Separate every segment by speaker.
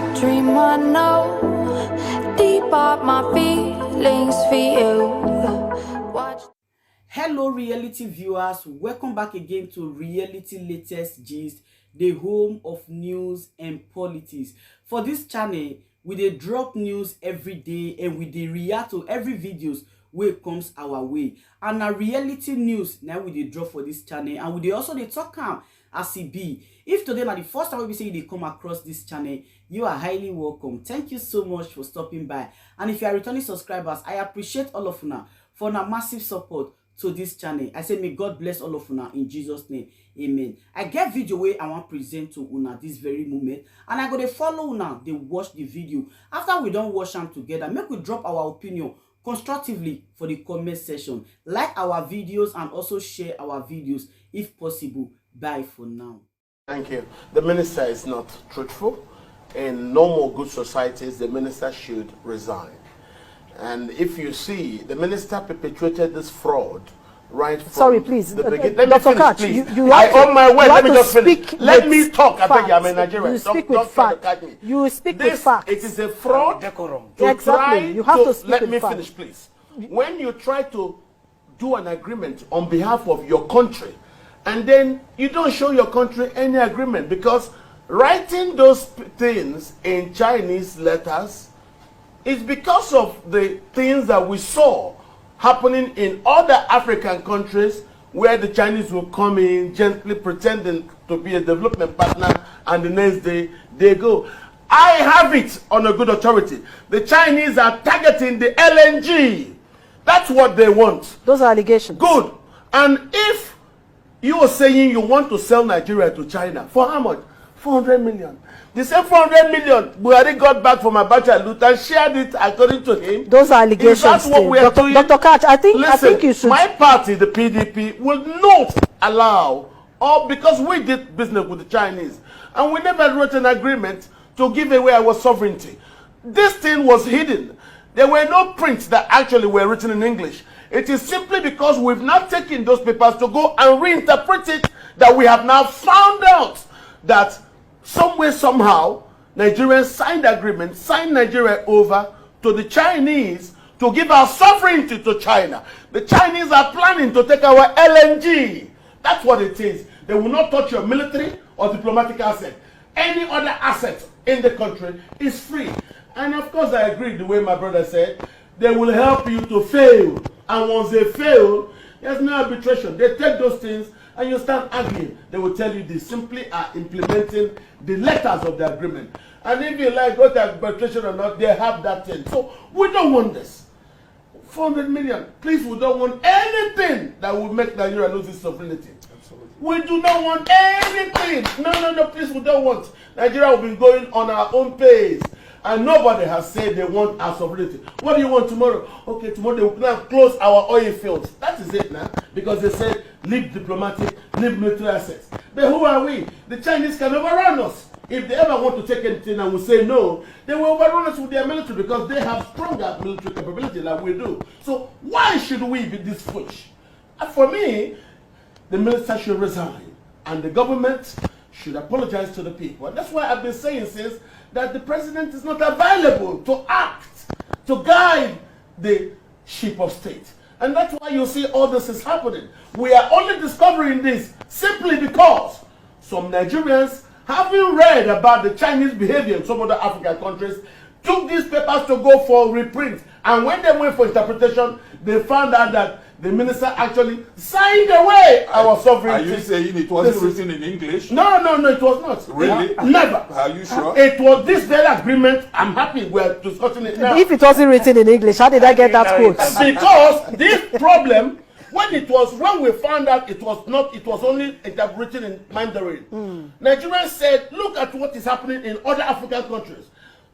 Speaker 1: a dream I know. Deep up my feelings for you. Watch.
Speaker 2: Hello reality viewers, welcome back again to Reality Latest Gist, the home of news and politics. For this channel, we dey drop news every day and we dey react to every videos wey comes our way. And na reality news now we dey drop for this channel, and we dey also dey talk am as e be. If today na the first time we say you dey come across this channel, you are highly welcome. Thank you so much for stopping by. And if you are returning subscribers, I appreciate all of una for una massive support to this channel. I say may God bless all of una in Jesus name. Amen. I get video wey I want present to una this very moment, and I go dey follow una dey watch the video. After we don watch am together, make we drop our opinion constructively for the comment section. Like our videos and also share our videos if possible. Bye for now.
Speaker 3: Thank you. The minister is not truthful. In normal good societies, the minister should resign. And if you see, the minister perpetuated this fraud right from
Speaker 4: Sorry, please.
Speaker 3: the beginning.
Speaker 4: Let me finish, please.
Speaker 3: I own my word. Let me just finish. Let me talk. I beg you, I'm in Nigeria.
Speaker 4: You speak with facts. You speak with facts.
Speaker 3: It is a fraud.
Speaker 4: Exactly. You have to speak
Speaker 3: let
Speaker 4: with
Speaker 3: me
Speaker 4: facts.
Speaker 3: finish, please. When you try to do an agreement on behalf of your country, and then you don't show your country any agreement, because writing those things in Chinese letters is because of the things that we saw happening in other African countries, where the Chinese will come in gently pretending to be a development partner, and the next day they go. I have it on a good authority. The Chinese are targeting the LNG. That's what they want.
Speaker 4: Those are allegations.
Speaker 3: Good. And if you are saying you want to sell Nigeria to China, for how much? 400 million. The same 400 million Buhari got back from Abacha Lut and shared it according to him.
Speaker 4: Those are allegations.
Speaker 3: That's what we are doing.
Speaker 4: Dr. Katch, I think you should.
Speaker 3: My party, the PDP, will not allow, or because we did business with the Chinese, and we never wrote an agreement to give away our sovereignty. This thing was hidden. There were no prints that actually were written in English. It is simply because we've not taken those papers to go and reinterpret it that we have now found out that somewhere, somehow, Nigerians signed agreement, signed Nigeria over to the Chinese to give our sovereignty to China. The Chinese are planning to take our LNG. That's what it is. They will not touch your military or diplomatic asset. Any other asset in the country is free. And of course, I agree the way my brother said, they will help you to fail. And once they fail, there's no arbitration. They take those things and you start arguing. They will tell you they simply are implementing the letters of the agreement. And if you like, go to arbitration or not, they have that thing. So we don't want this. 400 million. Please, we don't want anything that will make Nigeria lose its sovereignty. Absolutely. We do not want anything. No, please, we don't want. Nigeria will be going on our own pace. And nobody has said they want our sovereignty. What do you want tomorrow? Okay, tomorrow they will now close our oil fields. That is it now. Because they said, leave diplomatic, leave military assets. But who are we? The Chinese can overrun us. If they ever want to take anything and we say no, they will overrun us with their military, because they have stronger military capability than we do. So why should we be this foolish? And for me, the minister should resign. And the government should apologize to the people. And that's why I've been saying since that the president is not available to act, to guide the ship of state. And that's why you see all this is happening. We are only discovering this simply because some Nigerians, having read about the Chinese behavior in some other African countries, took these papers to go for reprint. And when they went for interpretation, they found out that the minister actually signed away our sovereignty.
Speaker 5: Are you saying it wasn't written in English?
Speaker 3: No, it was not.
Speaker 5: Really?
Speaker 3: Never.
Speaker 5: Are you sure?
Speaker 3: It was this very agreement. I'm happy we're discussing it now.
Speaker 4: If it wasn't written in English, how did I get that quote?
Speaker 3: Because this problem, when we found out it was only written in Mandarin. Nigerians said, look at what is happening in other African countries.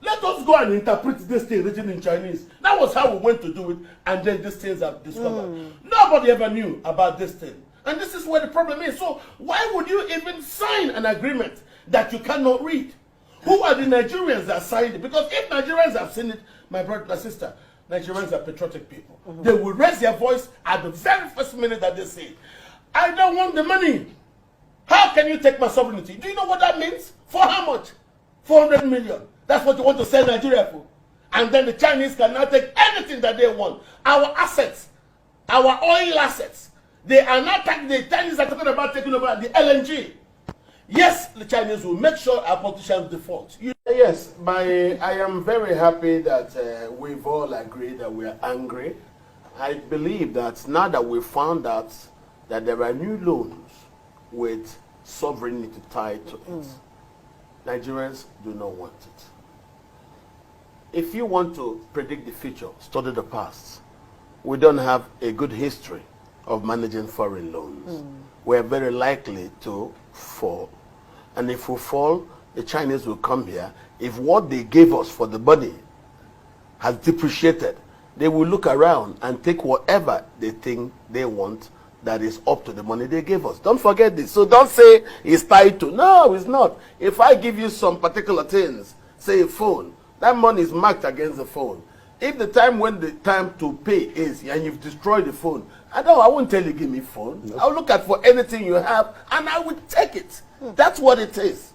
Speaker 3: Let us go and interpret this thing written in Chinese. That was how we went to do it, and then these things are discovered. Nobody ever knew about this thing. And this is where the problem is. So why would you even sign an agreement that you cannot read? Who are the Nigerians that signed it? Because if Nigerians have seen it, my brother, my sister, Nigerians are patriotic people. They will raise their voice at the very first minute that they say, I don't want the money. How can you take my sovereignty? Do you know what that means? For how much? 400 million. That's what you want to sell Nigeria for. And then the Chinese can now take anything that they want. Our assets, our oil assets, they are not the Chinese are talking about taking over the LNG. Yes, the Chinese will make sure our politicians default. Yes, I am very happy that we've all agreed that we are angry. I believe that now that we found out that there are new loans with sovereignty tied to it, Nigerians do not want it. If you want to predict the future, study the past. We don't have a good history of managing foreign loans. We're very likely to fall. And if we fall, the Chinese will come here. If what they gave us for the money has depreciated, they will look around and take whatever they think they want that is up to the money they gave us. Don't forget this. So don't say it's tied to. No, it's not. If I give you some particular things, say a phone, that money is marked against the phone. If the time when the time to pay is and you've destroyed the phone, I won't tell you give me phone. Nope. I'll look at for anything you have and I will take it. That's what it is.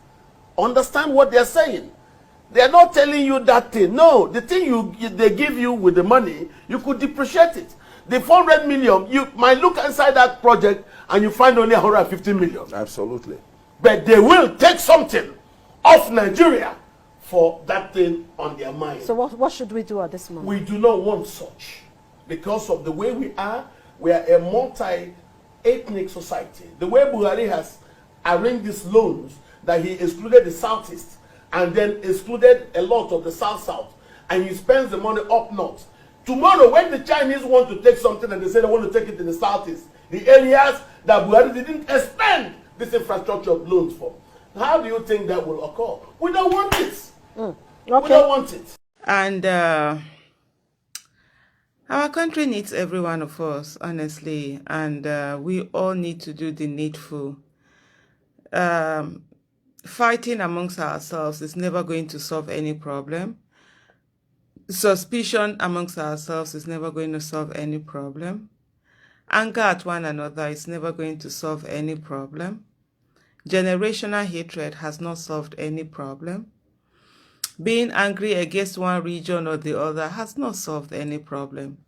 Speaker 3: Understand what they're saying. They're not telling you that thing. No, the thing they give you with the money, you could depreciate it. The 400 million, you might look inside that project and you find only 150 million.
Speaker 5: Absolutely.
Speaker 3: But they will take something off Nigeria for that thing on their mind.
Speaker 4: So what should we do at this moment?
Speaker 3: We do not want such. Because of the way we are a multi-ethnic society. The way Buhari has arranged these loans, that he excluded the Southeast and then excluded a lot of the South-South, and he spends the money up north. Tomorrow, when the Chinese want to take something and they say they want to take it in the Southeast, the areas that Buhari didn't expend this infrastructure of loans for, how do you think that will occur? We don't want it.
Speaker 4: Okay.
Speaker 3: We don't want it.
Speaker 6: And our country needs every one of us, honestly, and we all need to do the needful. Fighting amongst ourselves is never going to solve any problem. Suspicion amongst ourselves is never going to solve any problem. Anger at one another is never going to solve any problem. Generational hatred has not solved any problem. Being angry against one region or the other has not solved any problem.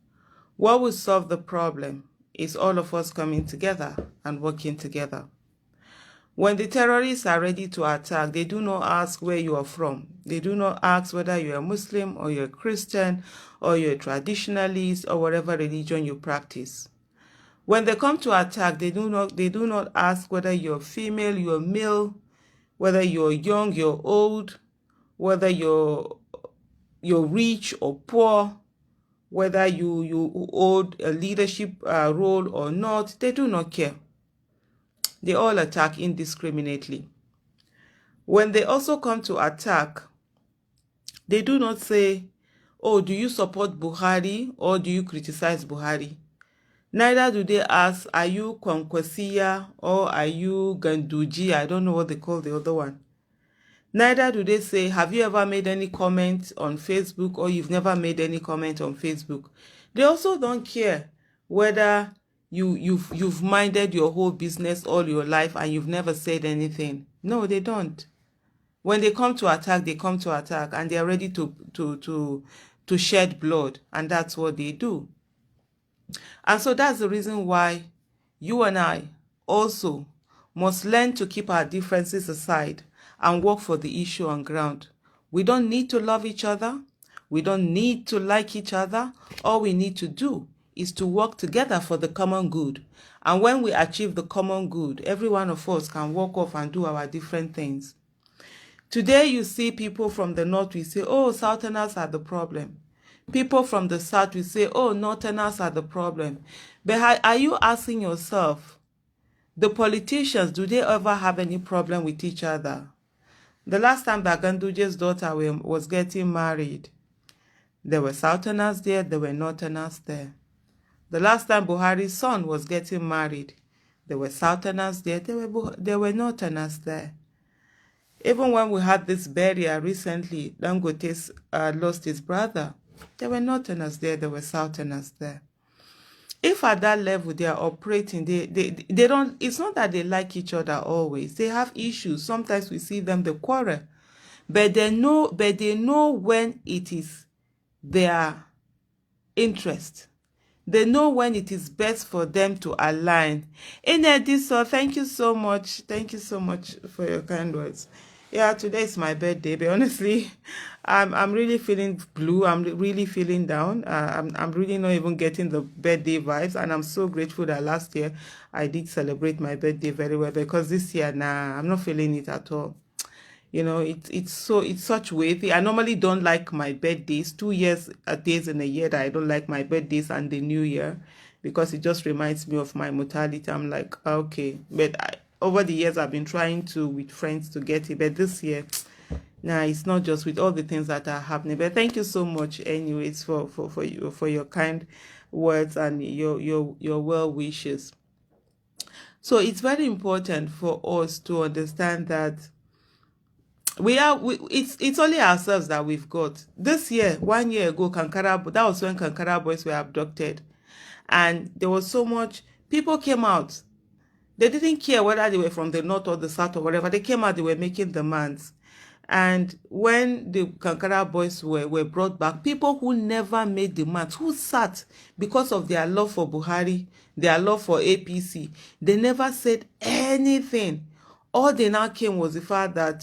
Speaker 6: What will solve the problem is all of us coming together and working together. When the terrorists are ready to attack, they do not ask where you are from. They do not ask whether you're a Muslim or you're a Christian or you're a traditionalist or whatever religion you practice. When they come to attack, they do not ask whether you're female, you're male, whether you're young, you're old, whether you're rich or poor, whether you hold a leadership role or not. They do not care. They all attack indiscriminately. When they also come to attack, they do not say, oh, do you support Buhari or do you criticize Buhari? Neither do they ask, are you Kwankwasiya or are you Ganduji? I don't know what they call the other one. Neither do they say, have you ever made any comment on Facebook or you've never made any comment on Facebook. They also don't care whether you've minded your whole business all your life and you've never said anything. No, they don't. When they come to attack, they come to attack and they are ready to shed blood, and that's what they do. And so that's the reason why you and I also must learn to keep our differences aside and work for the issue on ground. We don't need to love each other. We don't need to like each other. All we need to do is to work together for the common good. And when we achieve the common good, every one of us can walk off and do our different things. Today you see people from the north, we say, oh, Southerners are the problem. People from the south, we say, oh, Northerners are the problem. But are you asking yourself, the politicians, do they ever have any problem with each other? The last time that Ganduje's daughter was getting married, there were Southerners there, there were Northerners there. The last time Buhari's son was getting married, there were Southerners there, there were Northerners there. Even when we had this burial recently, Dangote lost his brother, there were Northerners there, there were Southerners there. If at that level they are operating, they don't, it's not that they like each other always. They have issues. Sometimes we see them, they quarrel. but they know when it is their interest. They know when it is best for them to align. So thank you so much. Thank you so much for your kind words. Yeah, today is my birthday, but honestly, I'm really feeling blue. I'm really feeling down. I'm really not even getting the birthday vibes, and I'm so grateful that last year I did celebrate my birthday very well, because this year, nah, I'm not feeling it at all. You know, it's such weighty. I normally don't like my birthdays. 2 years days in a year that I don't like my birthdays and the new year, because it just reminds me of my mortality. I'm like, okay, but over the years I've been trying to with friends to get it, but this year, nah, it's not, just with all the things that are happening. But thank you so much anyways for your kind words and your well wishes. So it's very important for us to understand that it's only ourselves that we've got. This year, 1 year ago, that was when Kankara boys were abducted, and there was so much, people came out. They didn't care whether they were from the north or the south or whatever. They came out, they were making demands. And when the Kankara boys were brought back, people who never made demands, who sat because of their love for Buhari, their love for APC, they never said anything. All they now came was the fact that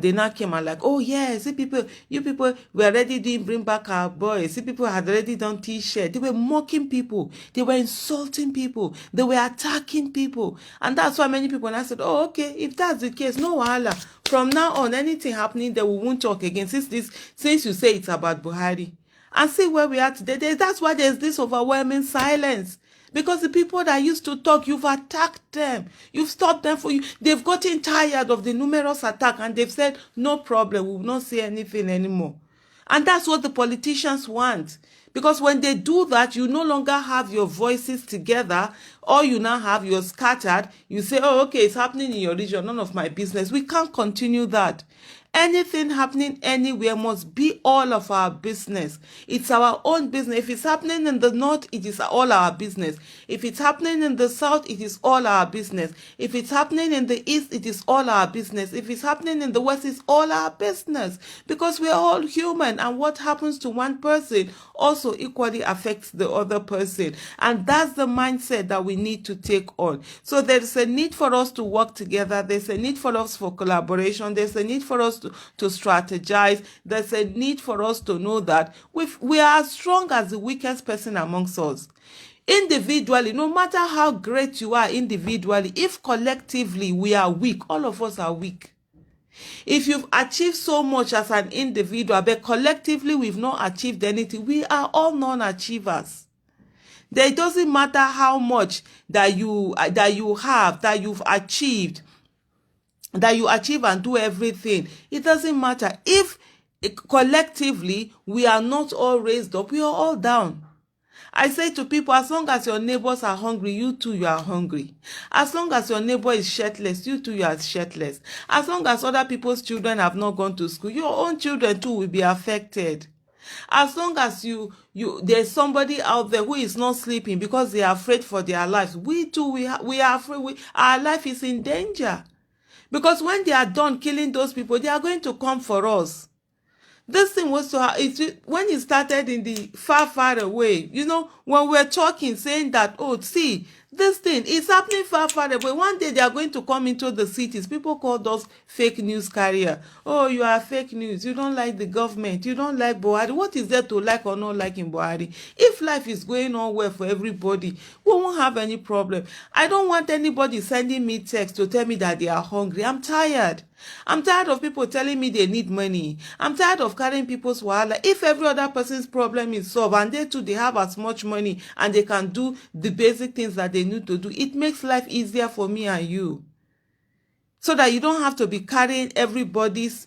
Speaker 6: they now came and like, oh yeah, see people, you people were already doing bring back our boys. See, people had already done t-shirt. They were mocking people. They were insulting people. They were attacking people. And that's why many people, and I said, oh, okay, if that's the case, no wahala. From now on, anything happening, we won't talk again. Since you say it's about Buhari. And see where we are today. That's why there's this overwhelming silence. Because the people that used to talk, you've attacked them. You've stopped them for you. They've gotten tired of the numerous attacks, and they've said, no problem, we will not say anything anymore. And that's what the politicians want. Because when they do that, you no longer have your voices together. All you now have, you're scattered. You say, oh, okay, it's happening in your region, none of my business. We can't continue that. Anything happening anywhere must be all of our business. It's our own business. If it's happening in the north, it is all our business. If it's happening in the south, it is all our business. If it's happening in the east, it is all our business. If it's happening in the west, it's all our business. Because we're all human, and what happens to one person also equally affects the other person. And that's the mindset that we need to take on. So there's a need for us to work together. There's a need for us for collaboration. There's a need for us to strategize. There's a need for us to know that we are as strong as the weakest person amongst us. Individually, no matter how great you are individually, if collectively we are weak, all of us are weak. If you've achieved so much as an individual, but collectively we've not achieved anything, we are all non-achievers. It doesn't matter how much that you have, that you've achieved, that you achieve and do everything. It doesn't matter. If collectively we are not all raised up, we are all down. I say to people, as long as your neighbors are hungry, you too, you are hungry. As long as your neighbor is shirtless, you too, you are shirtless. As long as other people's children have not gone to school, your own children too will be affected. As long as there's somebody out there who is not sleeping because they are afraid for their lives, we too, we are afraid. Our life is in danger. Because when they are done killing those people, they are going to come for us. This thing was when it started in the far away, you know, when we're talking, saying that, oh, see, this thing is happening far away. One day they are going to come into the cities. People call those fake news carrier. Oh, you are fake news. You don't like the government. You don't like Buhari. What is there to like or not like in Buhari? If life is going on well for everybody, we won't have any problem. I don't want anybody sending me text to tell me that they are hungry. I'm tired. I'm tired of people telling me they need money. I'm tired of carrying people's wahala. If every other person's problem is solved and they too, they have as much money and they can do the basic things that they need to do, it makes life easier for me and you. So that you don't have to be carrying everybody's,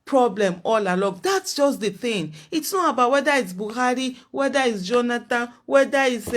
Speaker 6: problem all along. That's just the thing. It's not about whether it's Buhari, whether it's Jonathan, whether it's